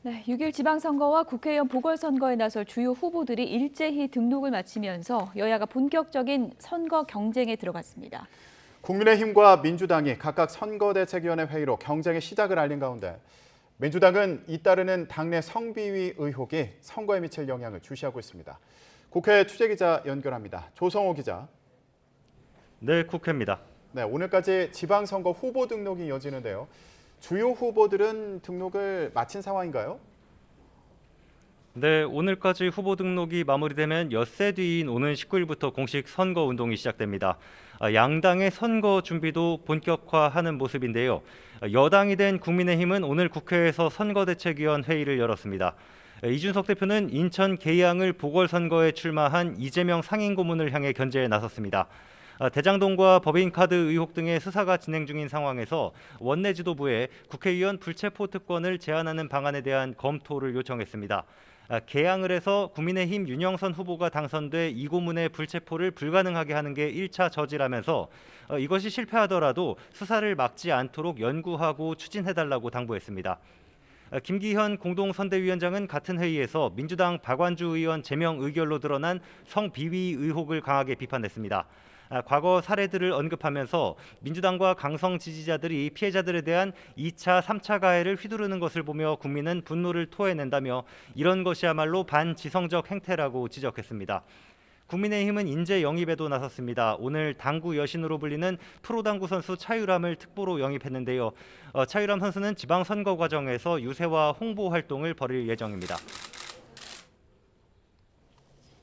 네, 6일 지방선거와 국회의원 보궐선거에 나설 주요 후보들이 일제히 등록을 마치면서 여야가 본격적인 선거 경쟁에 들어갔습니다. 국민의힘과 민주당이 각각 선거대책위원회 회의로 경쟁의 시작을 알린 가운데 민주당은 잇따르는 당내 성비위 의혹이 선거에 미칠 영향을 주시하고 있습니다. 국회 취재기자 연결합니다. 조성호 기자. 네, 국회입니다. 네, 오늘까지 지방선거 후보 등록이 이어지는데요. 주요 후보들은 등록을 마친 상황인가요? 네, 오늘까지 후보 등록이 마무리되면 엿새 뒤인 오는 19일부터 공식 선거 운동이 시작됩니다. 양당의 선거 준비도 본격화하는 모습인데요. 여당이 된 국민의힘은 오늘 국회에서 선거대책위원 회의를 열었습니다. 이준석 대표는 인천 계양을 보궐선거에 출마한 이재명 상임고문을 향해 견제에 나섰습니다. 대장동과 법인카드 의혹 등의 수사가 진행 중인 상황에서 원내 지도부에 국회의원 불체포 특권을 제한하는 방안에 대한 검토를 요청했습니다. 개항을 해서 국민의힘 윤영선 후보가 당선돼 이 고문의 불체포를 불가능하게 하는 게 1차 저지라면서 이것이 실패하더라도 수사를 막지 않도록 연구하고 추진해달라고 당부했습니다. 김기현 공동선대위원장은 같은 회의에서 민주당 박완주 의원 제명 의결로 드러난 성비위 의혹을 강하게 비판했습니다. 과거 사례들을 언급하면서 민주당과 강성 지지자들이 피해자들에 대한 2차, 3차 가해를 휘두르는 것을 보며 국민은 분노를 토해낸다며 이런 것이야말로 반지성적 행태라고 지적했습니다. 국민의힘은 인재 영입에도 나섰습니다. 오늘 당구 여신으로 불리는 프로당구 선수 차유람을 특보로 영입했는데요. 차유람 선수는 지방선거 과정에서 유세와 홍보 활동을 벌일 예정입니다.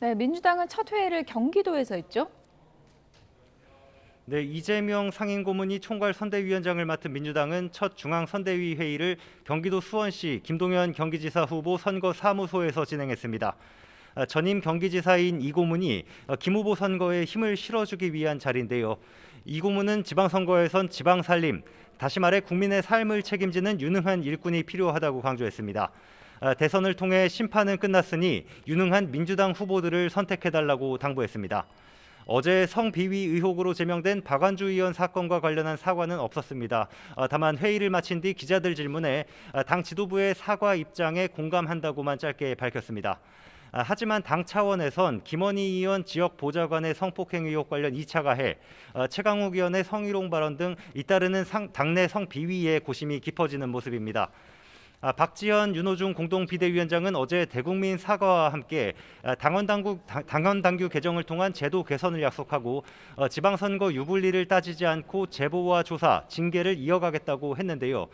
네, 민주당은 첫 회의를 경기도에서 했죠. 네, 이재명 상임고문이 총괄 선대위원장을 맡은 민주당은 첫 중앙선대위 회의를 경기도 수원시 김동연 경기지사 후보 선거 사무소에서 진행했습니다. 전임 경기지사인 이 고문이 김 후보 선거에 힘을 실어주기 위한 자리인데요. 이 고문은 지방선거에선 지방살림, 다시 말해 국민의 삶을 책임지는 유능한 일꾼이 필요하다고 강조했습니다. 대선을 통해 심판은 끝났으니 유능한 민주당 후보들을 선택해달라고 당부했습니다. 어제 성비위 의혹으로 제명된 박완주 의원 사건과 관련한 사과는 없었습니다. 다만 회의를 마친 뒤 기자들 질문에 당 지도부의 사과 입장에 공감한다고만 짧게 밝혔습니다. 하지만 당 차원에선 김원희 의원 지역 보좌관의 성폭행 의혹 관련 2차 가해, 최강욱 의원의 성희롱 발언 등 잇따르는 당내 성비위의 고심이 깊어지는 모습입니다. 박지현, 윤호중 공동비대위원장은 어제 대국민 사과와 함께 당헌당규 개정을 통한 제도 개선을 약속하고 지방선거 유불리를 따지지 않고 제보와 조사, 징계를 이어가겠다고 했는데요.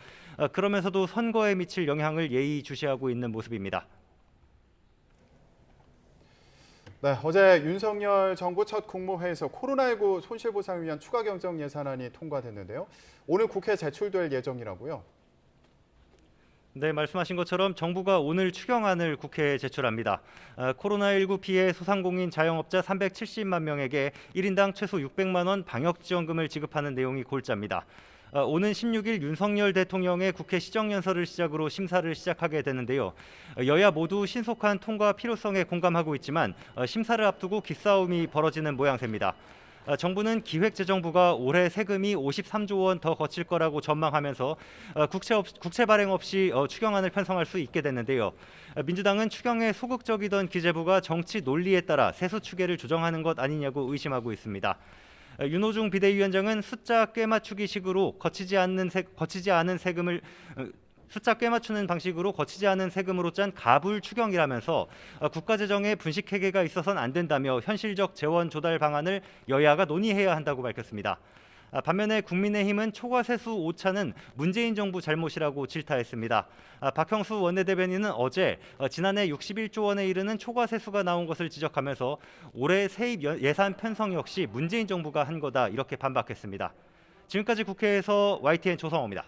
그러면서도 선거에 미칠 영향을 예의주시하고 있는 모습입니다. 네, 어제 윤석열 정부 첫 국무회의에서 코로나19 손실보상을 위한 추가 경정 예산안이 통과됐는데요. 오늘 국회에 제출될 예정이라고요. 네, 말씀하신 것처럼 정부가 오늘 추경안을 국회에 제출합니다. 코로나19 피해 소상공인 자영업자 370만 명에게 1인당 최소 600만 원 방역지원금을 지급하는 내용이 골자입니다. 오는 16일 윤석열 대통령의 국회 시정연설을 시작으로 심사를 시작하게 되는데요. 여야 모두 신속한 통과 필요성에 공감하고 있지만 심사를 앞두고 기싸움이 벌어지는 모양새입니다. 정부는 기획재정부가 올해 세금이 53조 원 더 거칠 거라고 전망하면서 국채 발행 없이 추경안을 편성할 수 있게 됐는데요. 민주당은 추경에 소극적이던 기재부가 정치 논리에 따라 세수 추계를 조정하는 것 아니냐고 의심하고 있습니다. 윤호중 비대위원장은 숫자 꿰맞추기식으로 거치지 않은 세금을 숫자 꿰맞추는 방식으로 거치지 않은 세금으로 짠 가불 추경이라면서 국가재정에 분식회계가 있어서는 안 된다며 현실적 재원 조달 방안을 여야가 논의해야 한다고 밝혔습니다. 반면에 국민의힘은 초과세수 오차는 문재인 정부 잘못이라고 질타했습니다. 박형수 원내대변인은 어제 지난해 61조 원에 이르는 초과세수가 나온 것을 지적하면서 올해 세입 예산 편성 역시 문재인 정부가 한 거다 이렇게 반박했습니다. 지금까지 국회에서 YTN 조성호입니다.